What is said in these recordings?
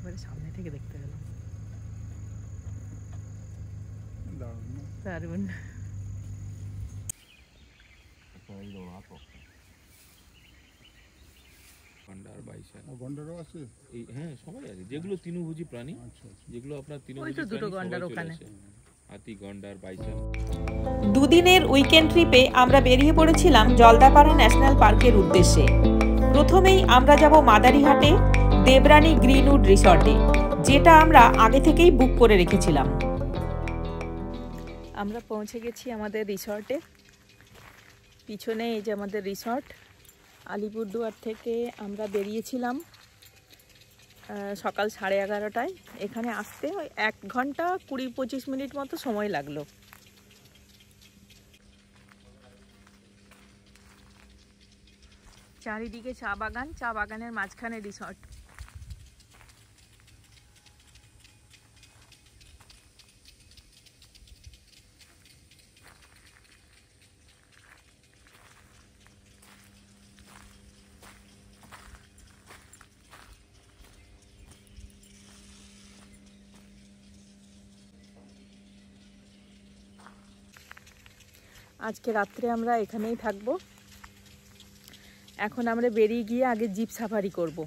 একেবারে সামনে থেকে দেখতে পেলাম। দারুণ। গন্ডার বাইসন গন্ডারও আছে হ্যাঁ সবাই আছে, যেগুলো তৃণভোজী প্রাণী, যেগুলো আপনার তৃণভোজী দুটো প্রাণী গন্ডার সবাই চলে ওখানে। আসে। হাতি, গন্ডার, বাইসন। দুদিনের উইকেন্ড ট্রিপে আমরা বেরিয়ে পড়েছিলাম জলদাপাড়া ন্যাশনাল পার্কের উদ্দেশ্যে। প্রথমেই আমরা যাব মাদারিহাটে দেবরানী গ্রিনউড রিসর্টে, যেটা আমরা আগে থেকেই বুক করে রেখেছিলাম। আমরা পৌঁছে গেছি আমাদের রিসর্টে। পিছনে এই যে আমাদের রিসর্ট। আলিপুরদুয়ার থেকে আমরা বেরিয়েছিলাম সকাল 11:30টায়। এখানে আসতে ওই 1 ঘন্টা 20-25 মিনিট মতো সময় লাগলো। চারিদিকে চা বাগান, চা বাগানের মাঝখানে রিসর্ট। আজকে রাত্রে আমরা এখানেই থাকবো। এখন আমরা বেরিয়ে গিয়ে আগে জিপ সাফারি করব।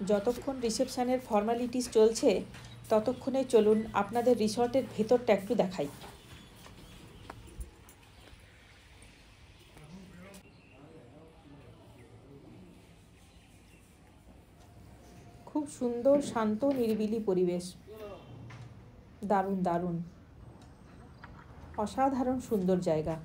যতক্ষণ রিসেপশনের ফর্মালিটিস চলছে ততক্ষণে চলুন আপনাদের রিসর্টের ভেতরটা একটু দেখাই। খুব সুন্দর শান্ত নিরিবিলি পরিবেশ। দারুণ দারুণ, অসাধারণ সুন্দর জায়গা।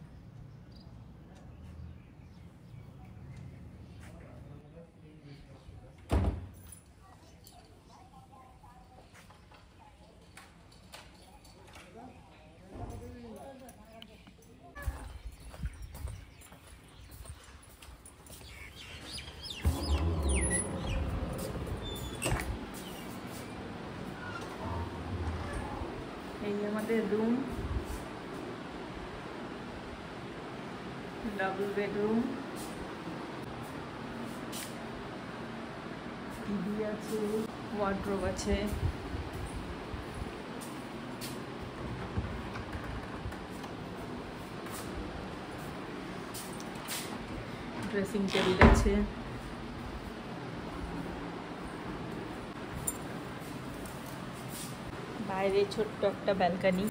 এই আমাদের রুম, ডাবল বেডরুম, টিভি আছে, ওয়ার্ডরোব আছে, ড্রেসিং টেবিল আছে, বাইরে ছোট্ট একটা ব্যালকনি।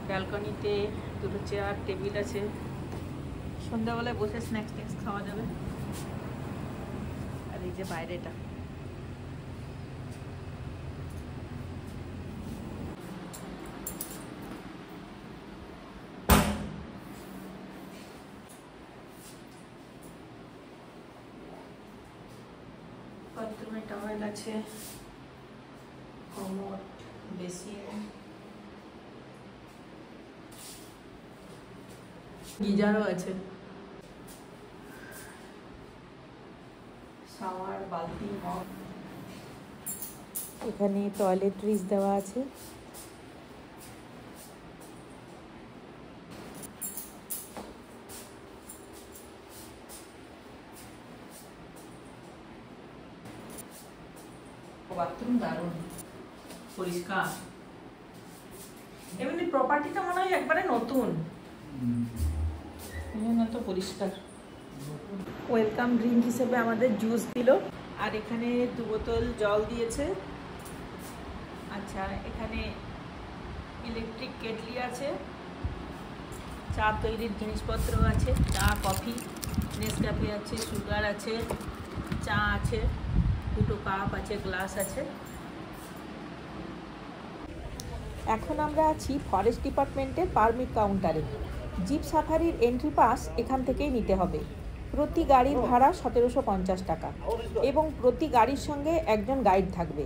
ব্যালকনিতে দুটো চেয়ার টেবিল আছে, সন্ধ্যাবেলায় বসে স্ন্যাক্স ট্যাক্স খাওয়া যাবে। আর এই যে বাইরেটা, বাথরুমে টাওয়েল আছে, কমোড, বেসিন, গিজারও আছে, শাওয়ার, বালতি, মগ। এখানে টয়লেট্রিজ দেওয়া আছে। বাথরুম দারুণ পরিষ্কার। এমনি প্রপার্টিটা মনে হয় একবারে নতুন, তো পরিষ্কার। ওয়েলকাম ড্রিঙ্ক হিসেবে আমাদের জুস দিল, আর এখানে 2 বোতল জল দিয়েছে। আচ্ছা, এখানে ইলেকট্রিক কেটলি আছে, চা তৈরির জিনিসপত্র আছে, চা, কফি, নেসক্যাফে আছে, সুগার আছে, চা আছে, দুটো কাপ আছে, গ্লাস আছে। এখন আমরা আছি ফরেস্ট ডিপার্টমেন্টের পারমিট কাউন্টারে। জিপ সাফারির এন্ট্রি পাস এখান থেকেই নিতে হবে। প্রতি গাড়ির ভাড়া 1750 টাকা এবং প্রতি গাড়ির সঙ্গে একজন গাইড থাকবে।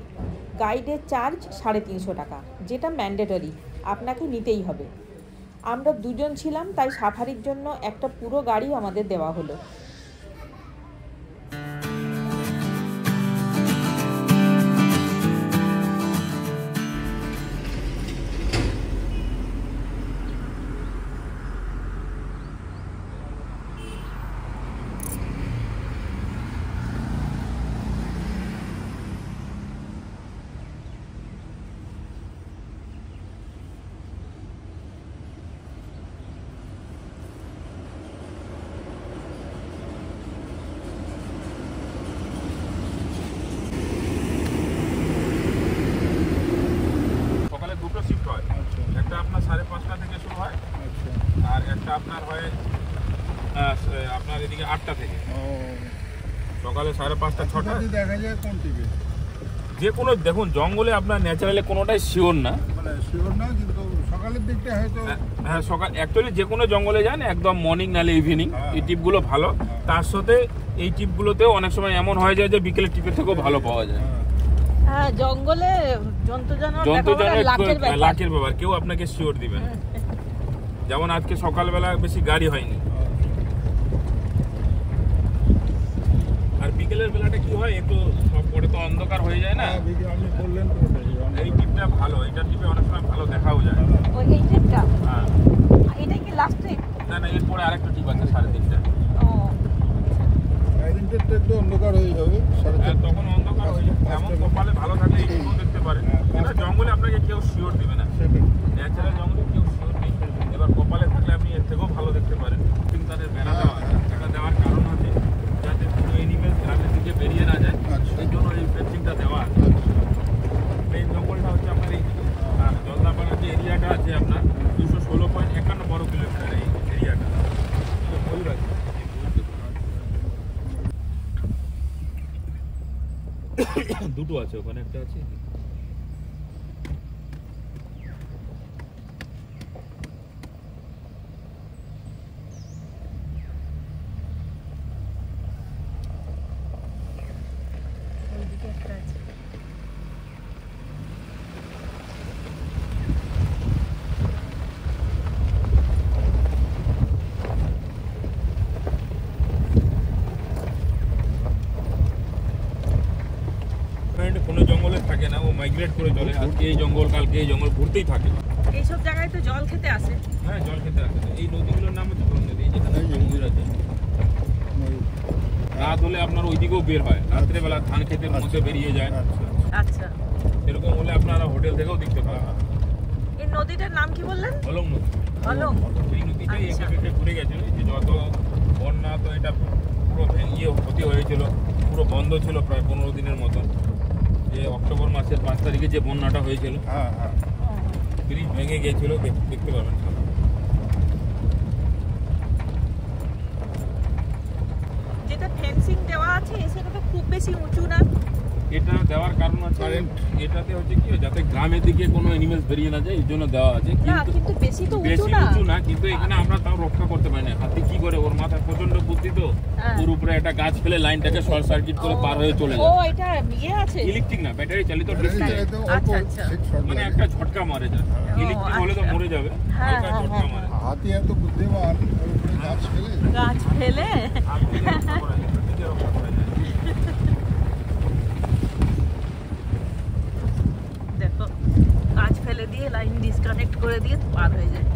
গাইডের চার্জ 350 টাকা, যেটা ম্যান্ডেটরি, আপনাকে নিতেই হবে। আমরা দুজন ছিলাম, তাই সাফারির জন্য একটা পুরো গাড়ি আমাদের দেওয়া হলো। সকালে দুটো শিফট হয়, একটা আপনার 5:30 থেকে শুরু হয়, আর একটা আপনার হয় আপনার এদিকে 8টা থেকে। সকালে 5:30, 6টা দেখা যায় কোন টিভি, যে কোনো দেখুন জঙ্গলে আপনার ন্যাচারালি কোনোটাই শিওর না, মানে শিওর না, কিন্তু সকালের দিকটা হয়তো হ্যাঁ সকাল অ্যাকচুয়ালি যে কোনো জঙ্গলে যান একদম মর্নিং নালে ইভিনিং, এই টিপগুলো ভালো। তার সাথে এই টিপগুলোতেও অনেক সময় এমন হয়ে যায় যে বিকেলের টিপের থেকেও ভালো পাওয়া যায়। হ্যাঁ, জঙ্গলে জন্তু জানোয়ার লাখের ব্যাপার, কেউ আপনাকে শিওর দিবে না। যেমন আজকে সকালবেলা বেশি গাড়ি হয়নি, আর বিকেলের বেলাটা কি হয় একটু সব পরে তো অন্ধকার হয়ে যায় না। আপনি বললেন তো এই টিপটা ভালো, এইটার টিপে অনেক সময় ভালো দেখাও যায়। ওই এই ট্রিপটা, হ্যাঁ, এটা কি লাস্ট ট্রিপ? না না, এরপরে আরেকটা টিপ আছে 3:30টা। ও, আইডেন্টিটিটা একটু অন্ধকার হয়ে যাবে, তখন অন্ধকার হয়ে যায়। এমন কপালে ভালো থাকলে এইটুকু দেখতে পারেন। এটা জঙ্গলে আপনাকে কেউ শিওর দিবে না, ন্যাচারাল জঙ্গলে কেউ শিওর নেই। এবার কপালে থাকলে আপনি এর থেকেও ভালো দেখতে পারেন। তাদের বেড়া দেওয়া আছে, এটা দেওয়ার কারণ আছে যাতে কোনো এনিমেল গ্রামের দিকে বেরিয়ে না যায়, এই জন্য এই ফেন্সিংটা দেওয়া আছে। মেইন জঙ্গলটা হচ্ছে আপনার এই আর জলদাপাড়ার যে এরিয়াটা আছে আপনার 216.51 বর্গ কিলোমিটার এই এরিয়াটা। ময়ূর আছে, দুটো আছে, ওখানে একটা আছে। ওইদিকে একটা আছে। কোনো জঙ্গলে থাকে না, ও মাইগ্রেট করে চলে। আজকে এই জঙ্গল, কালকে এই জঙ্গল, ঘুরতেই থাকে। এইসব জায়গায় তো জল খেতে আসে। হ্যাঁ, জল খেতে আসে। এই নদীগুলোর নাম হচ্ছে কোন নদী? যেখানে ময়ূর আছে। রাত হলে আপনার ওইদিকেও বের হয়, রাত্রেবেলা ধান খেতের মধ্যে বেরিয়ে যায়। আচ্ছা, এরকম হলে আপনারা হোটেল থেকেও দেখতে পাবেন। এই নদীটার নাম কি বললেন? হলং নদী। হলং। এই নদীটাই আচ্ছা। এঁকে বেঁকে ঘুরে গেছিল। যে যত বন্যা, তো এটা পুরো ভেঙে ক্ষতি হয়েছিল, পুরো বন্ধ ছিল প্রায় 15 দিনের মতন। যে অক্টোবর মাসের 5 তারিখে যে বন্যাটা হয়েছিল, ব্রিজ ভেঙে গিয়েছিল, দেখতে পাবেন। যেটা ফেন্সিং দেওয়া আছে সেটা তো খুব বেশি উঁচু না। এটা দেওয়ার কারণ আছে, এটাতে হচ্ছে কি যাতে গ্রামের দিকে কোনো অ্যানিমেলস বেরিয়ে না যায়, এই জন্য দেওয়া আছে। না, কিন্তু বেশি তো উঁচু বেশি না। উঁচু না, কিন্তু এখানে আমরা তাও রক্ষা করতে পারি না। হাতি কি করে, ওর মাথায় প্রচন্ড বুদ্ধি, তো ওর উপরে একটা গাছ ফেলে লাইনটাকে শর্ট সার্কিট করে পার হয়ে চলে ও, যায়। এটা ইয়ে আছে, ইলেকট্রিক না, ব্যাটারি চালিত ডিসপ্লে। আচ্ছা আচ্ছা, মানে একটা ঝটকা মারে যায়। ইলেকট্রিক হলে তো মরে যাবে, হালকা ঝটকা মারে। হাতি এত বুদ্ধিমান, গাছ ফেলে গাছ ফেলে আপনি রক্ষা করা যায়, নিজে রক্ষা করা যায়। দেখো, গাছ ফেলে দিয়ে লাইন ডিসকানেক্ট করে দিয়ে পার হয়ে যায়।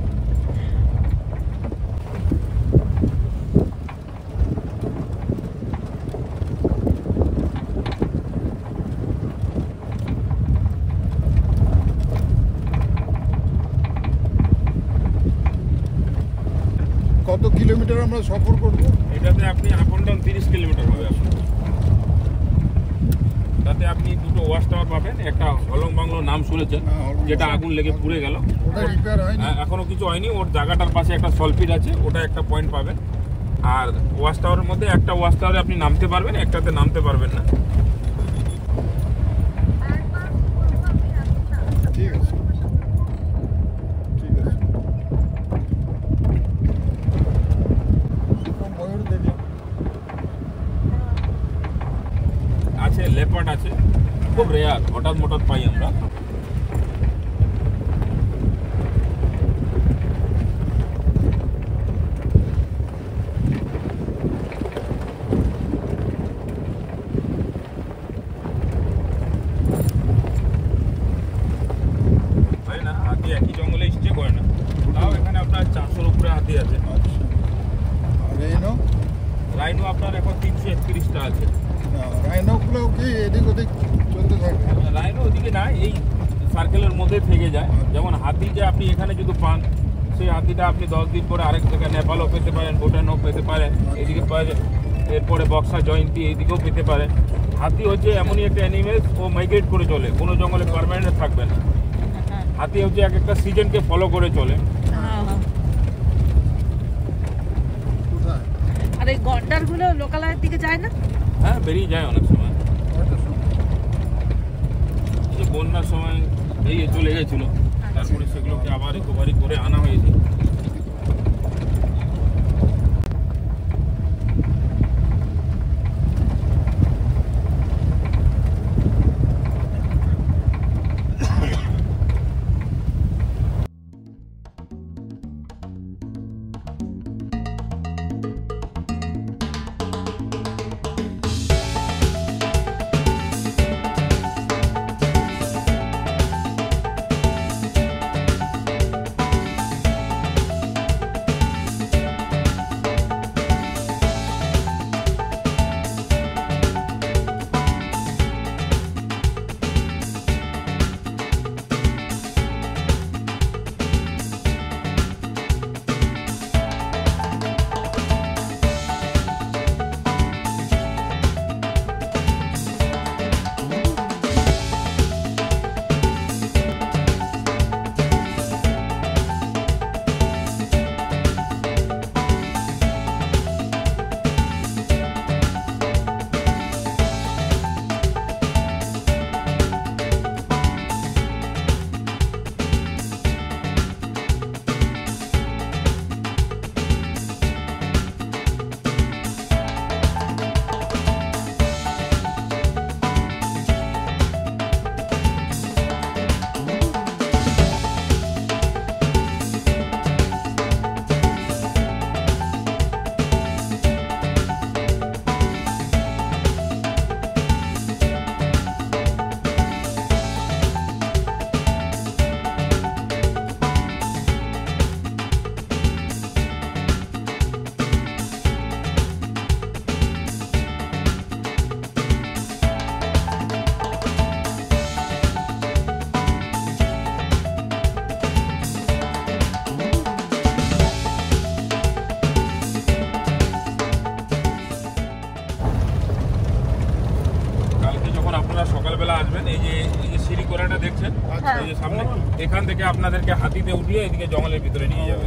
কত কিলোমিটার আমরা সফর করব? এটাতে আপনি আপ অ্যান্ড ডাউন 30 কিলোমিটার হবে আপনার। তাতে আপনি দুটো ওয়াচ টাওয়ার পাবেন, একটা হলং বাংলো নাম শুনেছেন, হ্যাঁ, হলং যেটা বাংলো। আগুন লেগে পুড়ে গেল, ওটা রিপেয়ার হয়নি? এখনো কিছু হয়নি। ওর জায়গাটার পাশে একটা সলপিট আছে, ওটা একটা পয়েন্ট পাবেন। আর ওয়াচ টাওয়ারের মধ্যে একটা ওয়াচ টাওয়ারে আপনি নামতে পারবেন, একটাতে নামতে পারবেন না। ঠিক আছে, ঠিক আছে। তো ময়ূর দেখলাম। আছে লেপার্ড আছে, খুব রেয়ার, হঠাৎ মঠাৎ পাই আমরা। তাই না, হাতি একই জঙ্গলে স্টে করে না, তাও এখানে আপনার 400-র উপরে হাতি আছে। আচ্ছা, আর রেইনো? রাইনো আপনার এখন 331টা আছে। রাইনোগুলো কি এদিক ওদিক চলতে থাকে? রাইনো ওদিকে না, এই সার্কেলের মধ্যে থেকে যায়। যেমন হাতি যে আপনি এখানে যদি পান, সেই হাতিটা আপনি 10 দিন পরে আরেক জায়গায় নেপালও পেতে পারেন, ভুটানও পেতে পারেন, এদিকে পাওয়া যায়। এরপরে বক্সা জয়ন্তী এইদিকেও পেতে পারেন। হাতি হচ্ছে এমনই একটা অ্যানিমেলস, ও মাইগ্রেট করে চলে, কোনো জঙ্গলে পার্মানেন্ট থাকবে না। হাতি হচ্ছে এক একটা সিজনকে ফলো করে চলে। কোথায়? আর এই গন্ডারগুলো লোকালয়ের দিকে যায় না? হ্যাঁ, বেরিয়ে যায় অনেক সময়। কয়টার সময়? এই বন্যার সময় এই চলে গেছিল, তারপরে সেগুলোকে আবার রিকভারি করে আনা হয়েছে। সকালবেলা আসবেন, এই যে সিঁড়ি করাটা দেখছেন, এই যে সামনে, এখান থেকে আপনাদেরকে হাতিতে উঠিয়ে এদিকে জঙ্গলের ভিতরে নিয়ে যাবে।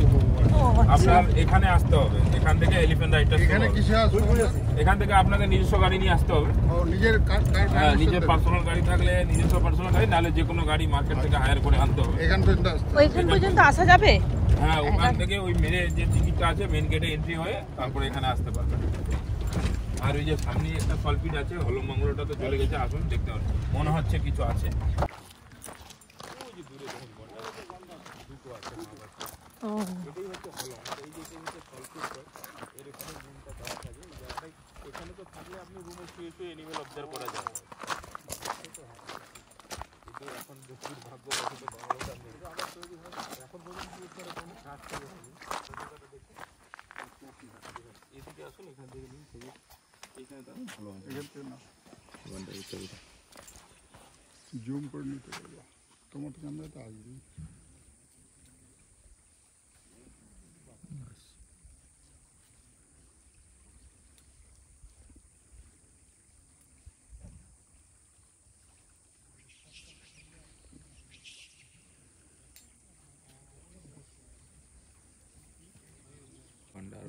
আপনার এখানে আসতে হবে, এখান থেকে এলিফ্যান্ট রাইডটা। এখানে কিসে আসবে? এখান থেকে আপনাদের নিজস্ব গাড়ি নিয়ে আসতে হবে। ও, নিজের হ্যাঁ, নিজের পার্সোনাল গাড়ি থাকলে নিজস্ব পার্সোনাল গাড়ি, নাহলে যে কোনো গাড়ি মার্কেট থেকে হায়ার করে আনতে হবে। এখান পর্যন্ত আসতে হবে? ওইখান পর্যন্ত আসা যাবে? হ্যাঁ, ওখান থেকে ওই মেরে যে টিকিটটা আছে মেন গেটে এন্ট্রি হয়ে তারপরে এখানে আসতে পারবেন। আর ওই যে সামনে একটা সলপিট আছে, হলমঙ্গলটা তো চলে গেছে, আসুন দেখতে পাবেন, মনে হচ্ছে কিছু আছে। ওই যে দূরে দেখুন দুটো আছে, এটাই হচ্ছে হলম। আর এই যে হচ্ছে সলপিট, এর এখানে রুমটা দেওয়া থাকে, এই জায়গাটাই এখানে তো থাকলে আপনি রুমে শুয়ে শুয়ে এনিমেল অবজার্ভ করা যায়। কিন্তু এখন দুপুর ভাগ্যবশত বাংলাটা নেই, আবার তৈরি হয় এখন পর্যন্ত কোনো কাজ চলে হয়নি। এদিকে আসুন, এখান থেকে নিন ছবি, এইখানে তো ভালো হবে। এখান থেকে না, জুম করে নিতে পারবো, তোমার ক্যামেরাতে আসবে।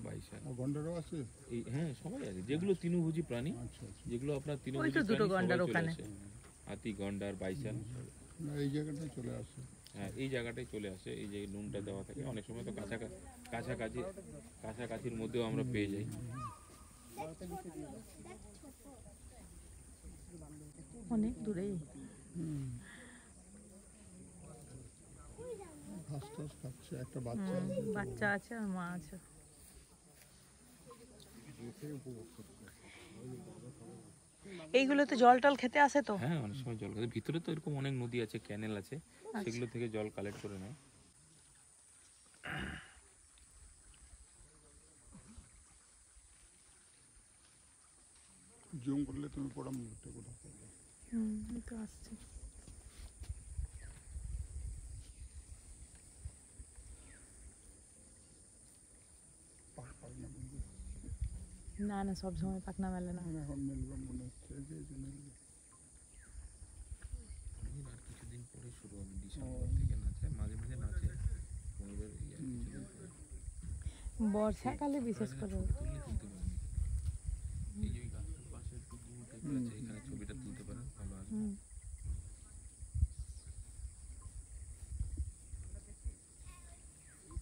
বাইশান। গন্ডারও আছে? এই হ্যাঁ সবাই আছে, যেগুলো তৃণভোজী প্রাণী, আচ্ছা আচ্ছা। যেগুলো আপনার ওই তৃণভোজী তো দুটো প্রাণী গন্ডার সবাই চলে ওখানে। আসে। হাতি, গন্ডার, বাইশান, না এই জায়গাটায় চলে আসে। হ্যাঁ এই জায়গাটায় চলে আসে। এই যে নুনটা দেওয়া থাকে, অনেক সময় তো কাছাকাছির মধ্যেও আমরা পেয়ে যাই। অনেক দূরেই। ঘাস টাস খাচ্ছে, একটা বাচ্চা আছে। বাচ্চা আছে আর মা আছে। এইগুলোতে জল টল খেতে আসে তো? হ্যাঁ অনেক সময় জল খাতে, ভিতরে তো এরকম অনেক নদী আছে, ক্যানেল আছে, সেগুলো থেকে জল কালেক্ট করে নেয়। জুম করলে তুমি পড়া মুহূর্তে কোথাও পাবে। এই তো আসছে। পাখনা বন্ধু। না না, সব সময় পাখনা মেলে না। এখন মেলবে মনে হচ্ছে, এই যে মেলবে। আর কিছুদিন পরে শুরু হবে, ডিসেম্বর থেকে নাচে, মাঝে মাঝে নাচে ময়ূরের কিছুদিন পরে। বর্ষাকালে বিশেষ করে। তুলতে পারেন, এই যে ওই গাছটার পাশে একটু গুঁড়ো টাইপের আছে, এখানে ছবিটা তুলতে পারেন, ভালো আসবে।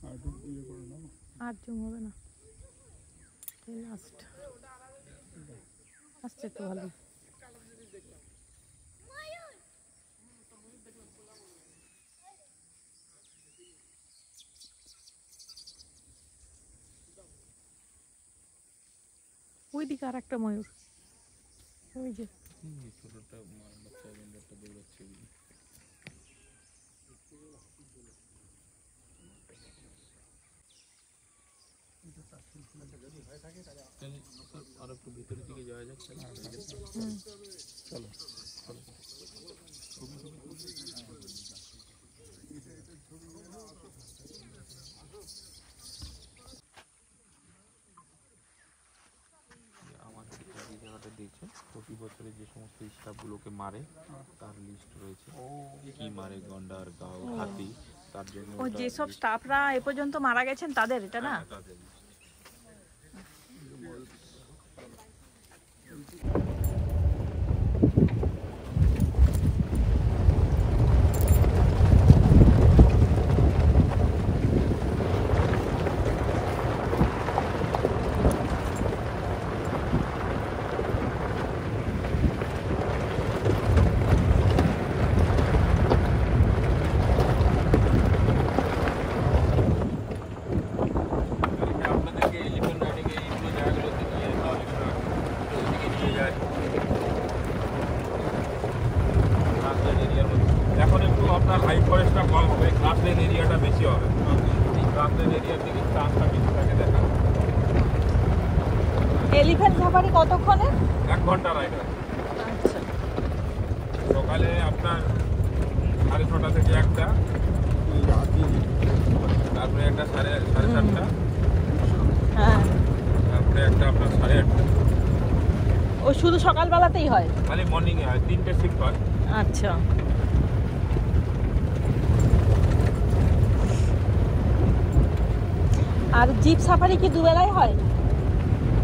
আর একটু ইয়ে করে নাও। আর জুম হবে না, লাস্ট আসছে একটু ভালো। ওইদিকে আর একটা ময়ূর, ওই যে ছোটটা বাচ্চা গন্ডারটা দৌড়াচ্ছে। আর একটু ভিতরের দিকে যাওয়া যাক, চলো চলো। আমার যে জায়গাটা দিয়েছে, প্রতি বছরে যে সমস্ত স্টাফগুলোকে মারে তার লিস্ট রয়েছে, কি মারে, গন্ডার, গাও, হাতি, তার জন্য ও যেসব স্টাফরা এ পর্যন্ত মারা গেছেন তাদের এটা না? তাদের এখন একটু আপনার হাই ফরেস্টটা কম হবে, গ্রাসল্যান্ড এরিয়াটা বেশি হবে। এই গ্রাসল্যান্ড এরিয়ার দিকে চান্সটা বেশি থাকে দেখা। এলিফ্যান্ট সাফারি কতক্ষণে? 1 ঘন্টা রাইড হয়। আচ্ছা, সকালে আপনার 6:30 থেকে একটা, তারপরে একটা সাড়ে 7:30, হ্যাঁ তারপরে একটা আপনার 8:30। ও শুধু সকালবেলাতেই হয়? খালি মর্নিংয়ে হয়, 3টে শিফট হয়। আচ্ছা, আর জিপ সাফারি কি দুবেলায় হয়?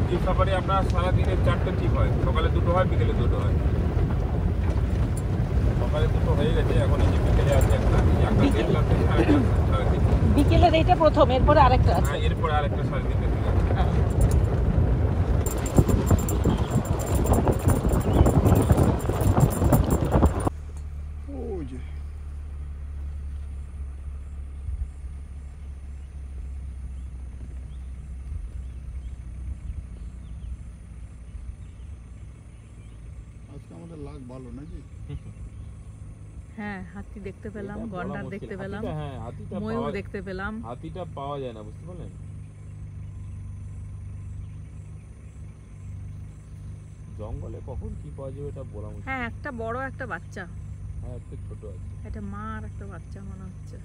জিপ সাফারি আপনার সারাদিনে 4টে জিপ হয়, সকালে 2টো হয়, বিকেলে 2টো হয়। সকালে 2টো হয়ে গেছে, এখন এই যে বিকেলে আছে একটা দেখলাম 3:30। বিকেলের এইটা প্রথম, এরপরে আরেকটা আছে? হ্যাঁ, এরপরে আরেকটা 3:30 থেকে আছে। ওই যে আজকে আমাদের লাগ ভালো নাকি? হ্যাঁ, হাতি দেখতে পেলাম, এটা বলা গন্ডার মুশকিল। দেখতে পেলাম, হাতিটা, হ্যাঁ, হাতিটা ময়ূর পাওয়া- দেখতে পেলাম। হাতিটা পাওয়া যায় না, বুঝতে পারলেন? জঙ্গলে কখন কি পাওয়া যাবে এটা বলা মুশকিল। হ্যাঁ, একটা বড় একটা বাচ্চা, হ্যাঁ, একটু ছোট আছে। এটা মা আর একটা বাচ্চা মনে হচ্ছে।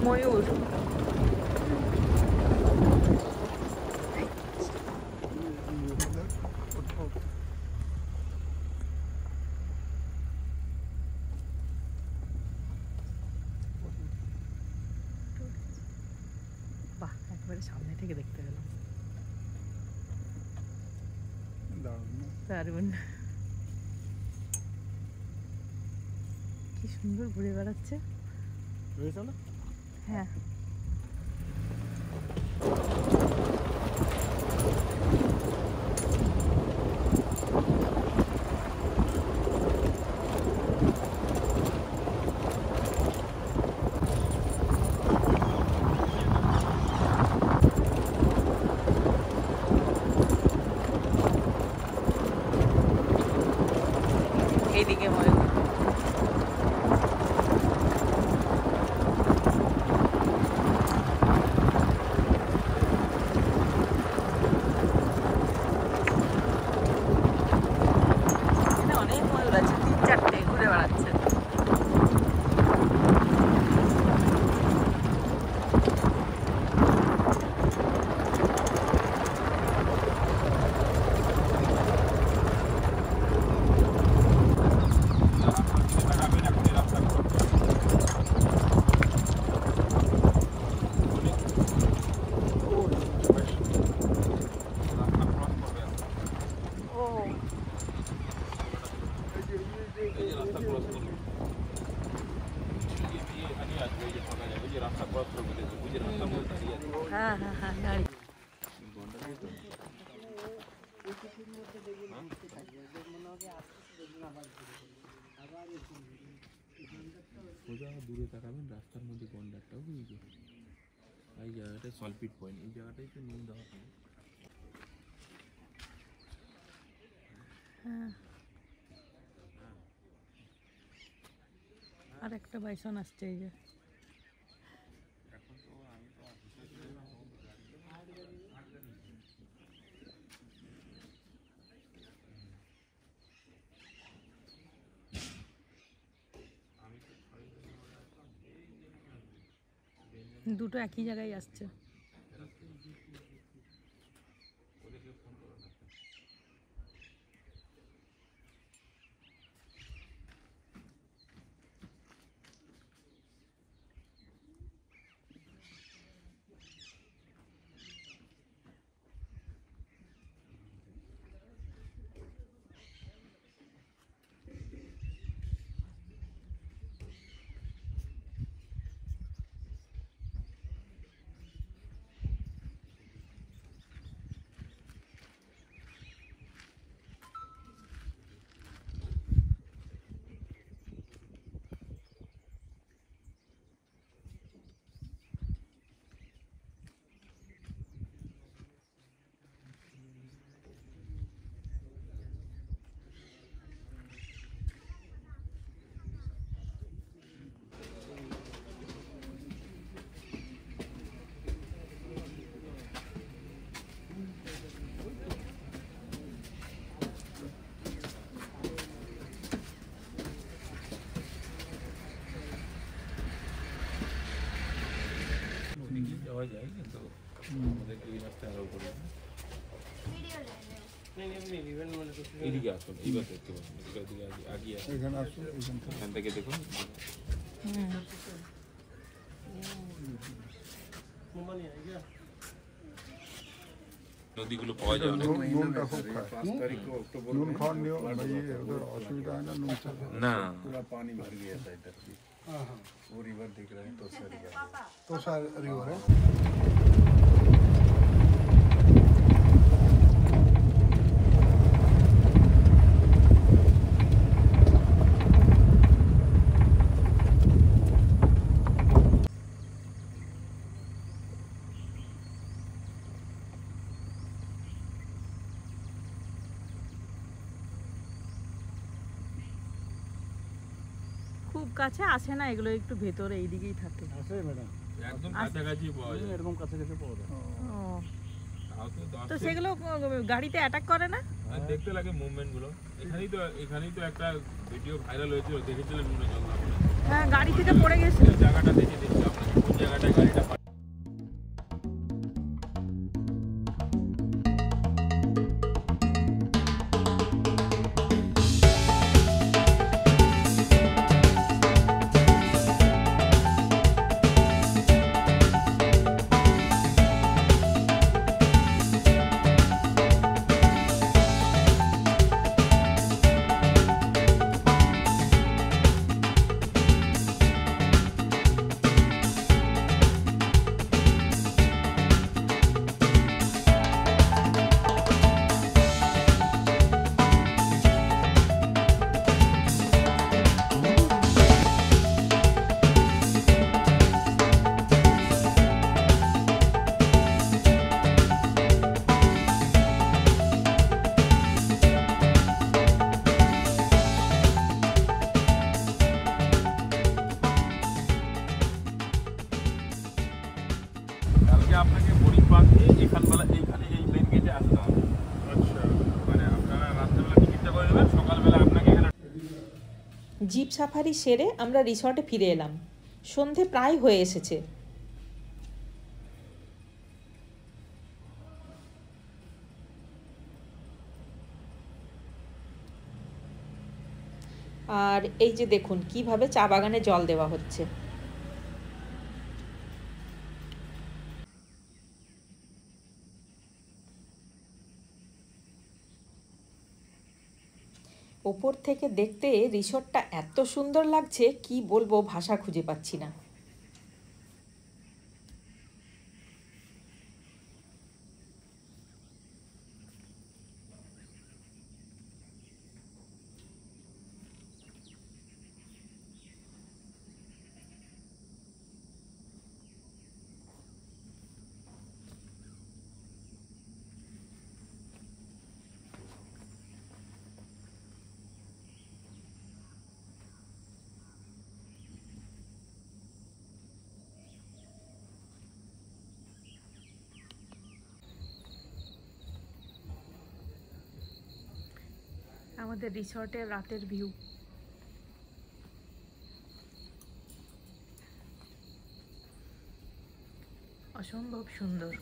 ময়ূর। বাহ, একবারে সামনে থেকে দেখতে পেলাম, দারুণ। কি সুন্দর ঘুরে বেড়াচ্ছে। হ্যাঁ, এইদিকে ময়ূর। অনেক ময়ূর আছে, 3-4টে ঘুরে বেড়াচ্ছে। হ্যাঁ হ্যাঁ হ্যাঁ, গাড়ি। সোজা দূরে তাকাবেন, রাস্তার মধ্যে গন্ডারটাও বুঝছে। এই জায়গাটা সলপিট পয়েন্ট, এই জায়গাটাই তো নুন দেওয়া হয়। হ্যাঁ, আর একটা বাইসন আসছে এই যে। দুটো একই জায়গায় আসছে। যাওয়া যায়, কিন্তু আমাদেরকে এই রাস্তায় আরো করে এদিকে আসুন, এইবার দেখতে পাচ্ছেন, এদিকে আগিয়ে আসুন, এখানে আসুন, এখান থেকে দেখুন। নদীগুলো পাওয়া যায় অনেক। নুনটা খুব খায়, নুন খাওয়ার নিয়ম, ওদের অসুবিধা হয় না নুন ছাড়া। না, पूरा पानी भर गया था इधर भी। वो रिवर दिख रहा है तो सरिया। তো স্যার রিভার খুব কাছে আসে না, এগুলো একটু ভেতরে এইদিকেই থাকে। আছে ম্যাডাম, একদম কাছাকাছি পাওয়া যায়, এরকম কাছাকাছি পাওয়া যায়। ও, তাও তো 10 তো সেগুলো গাড়িতে অ্যাটাক করে না? আর দেখতে লাগে মুভমেন্ট গুলো। এখানেই তো একটা ভিডিও ভাইরাল হয়েছিল, দেখেছিলেন মনে হয়? হ্যাঁ, গাড়ি থেকে পড়ে গেছে। জায়গাটা দেখে দেখছি আপনাকে, কোন জায়গাটা কালকে আপনাকে বোরিং পাস দিয়ে এইখানে এই মেন গেটে আসতে হবে। আচ্ছা, মানে আপনারা রাত্রেবেলা টিকিটটা করে নেবেন, সকালবেলা আপনাকে এখানে জিপ সাফারি সেরে আমরা রিসর্টে ফিরে এলাম। সন্ধে প্রায় হয়ে এসেছে। আর এই যে দেখুন কিভাবে চা বাগানে জল দেওয়া হচ্ছে। ওপর থেকে দেখতে রিসর্টটা এত সুন্দর লাগছে, কি বলবো, ভাষা খুঁজে পাচ্ছি না। আমাদের রিসর্টের রাতের ভিউ। অসম্ভব সুন্দর।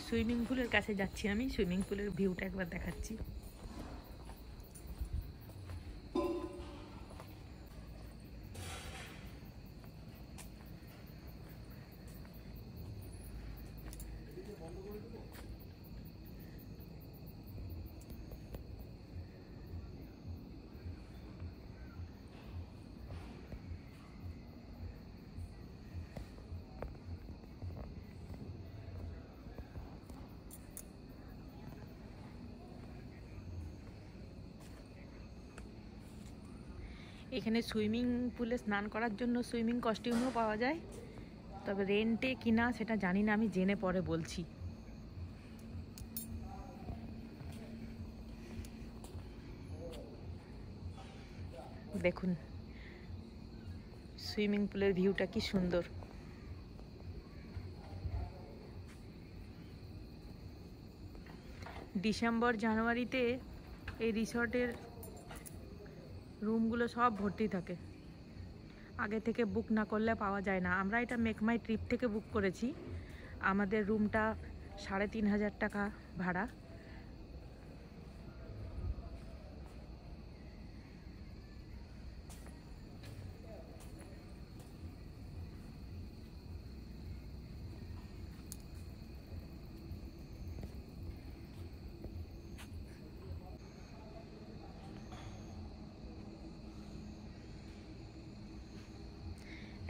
সুইমিং পুলের কাছে যাচ্ছি আমি, সুইমিং পুলের ভিউটা একবার দেখাচ্ছি। এখানে সুইমিং পুলে স্নান করার জন্য সুইমিং কস্টিউমও পাওয়া যায়, তবে রেন্টে কিনা সেটা জানি না, আমি জেনে পরে বলছি। দেখুন সুইমিং পুলের ভিউটা কি সুন্দর। ডিসেম্বর জানুয়ারিতে এই রিসর্টের রুমগুলো সব ভর্তি থাকে, আগে থেকে বুক না করলে পাওয়া যায় না। আমরা এটা মেক মাই ট্রিপ থেকে বুক করেছি। আমাদের রুমটা ৩,৫০০ টাকা ভাড়া।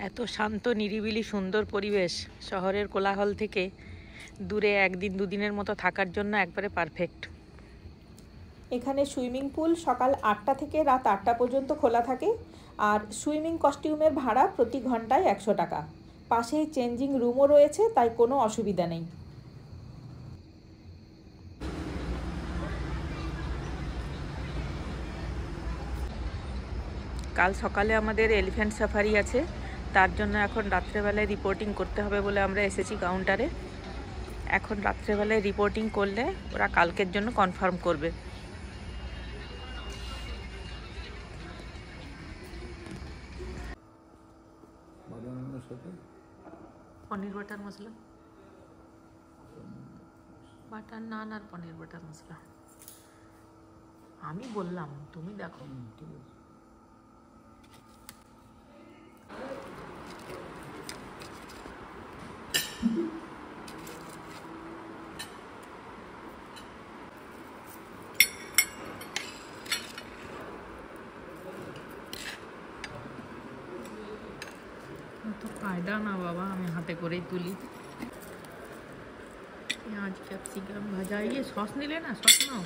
এত শান্ত নিরিবিলি সুন্দর পরিবেশ, শহরের কোলাহল থেকে দূরে একদিন দুদিনের মতো থাকার জন্য একবারে পারফেক্ট। এখানে সুইমিং পুল সকাল ৮টা থেকে রাত ৮টা পর্যন্ত খোলা থাকে, আর সুইমিং কস্টিউমের ভাড়া প্রতি ঘন্টায় ১০০ টাকা। পাশেই চেঞ্জিং রুমও রয়েছে, তাই কোনো অসুবিধা নেই। কাল সকালে আমাদের এলিফ্যান্ট সাফারি আছে, তার জন্য এখন রাত্রেবেলায় রিপোর্টিং করতে হবে বলে আমরা এসেছি কাউন্টারে। এখন রাত্রেবেলায় রিপোর্টিং করলে ওরা কালকের জন্য কনফার্ম করবে। পনির বাটার মশলা, বাটার নান আর পনির বাটার মশলা। আমি বললাম, তুমি দেখো। তো ফায়দা না বাবা, আমি হাতে করেই তুলি। পেঁয়াজ ক্যাপসিকাম ভাজা। ইয়ে সস নিলে না, সস নাও।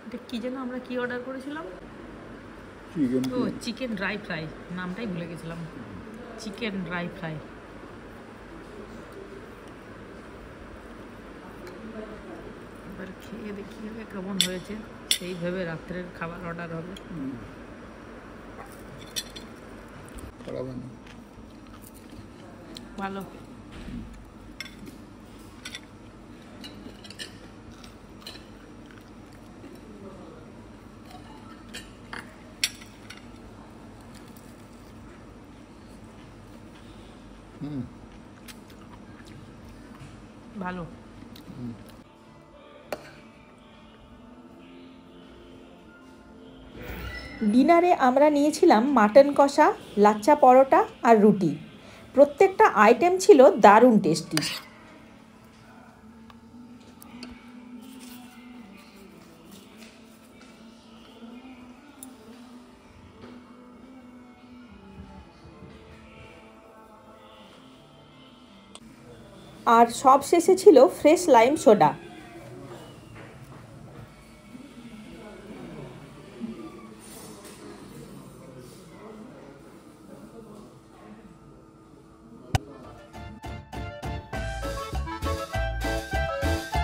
এটা কি যেন আমরা কি অর্ডার করেছিলাম? ও চিকেন ড্রাই ফ্রাই, নামটাই ভুলে গেছিলাম। Chicken dry fry. এবার খেয়ে দেখি কেমন হয়েছে, সেই ভেবে রাত্রের খাবার অর্ডার হবে। ভালো। ভালো। ডিনারে আমরা নিয়েছিলাম মাটন কষা, লাচ্চা পরোটা আর রুটি। প্রত্যেকটা আইটেম ছিল দারুণ টেস্টি। আর সব শেষে ছিল ফ্রেশ লাইম সোডা।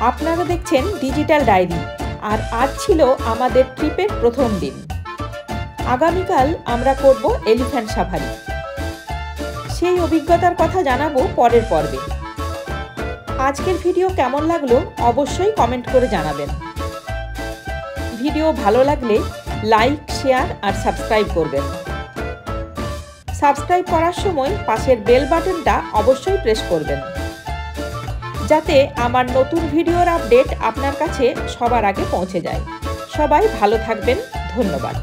আপনারা দেখছেন ডিজিটাল ডায়েরি, আর আজ ছিল আমাদের ট্রিপের প্রথম দিন। আগামীকাল আমরা করব এলিফ্যান্ট সাফারি। সেই অভিজ্ঞতার কথা জানাবো পরের পর্বে। আজকের ভিডিও কেমন লাগলো অবশ্যই কমেন্ট করে জানাবেন। ভিডিও ভালো লাগলে লাইক, শেয়ার আর সাবস্ক্রাইব করবেন। সাবস্ক্রাইব করার সময় পাশের বেল বাটনটা অবশ্যই প্রেস করবেন, যাতে আমার নতুন ভিডিওর আপডেট আপনার কাছে সবার আগে পৌঁছে যায়। সবাই ভালো থাকবেন। ধন্যবাদ।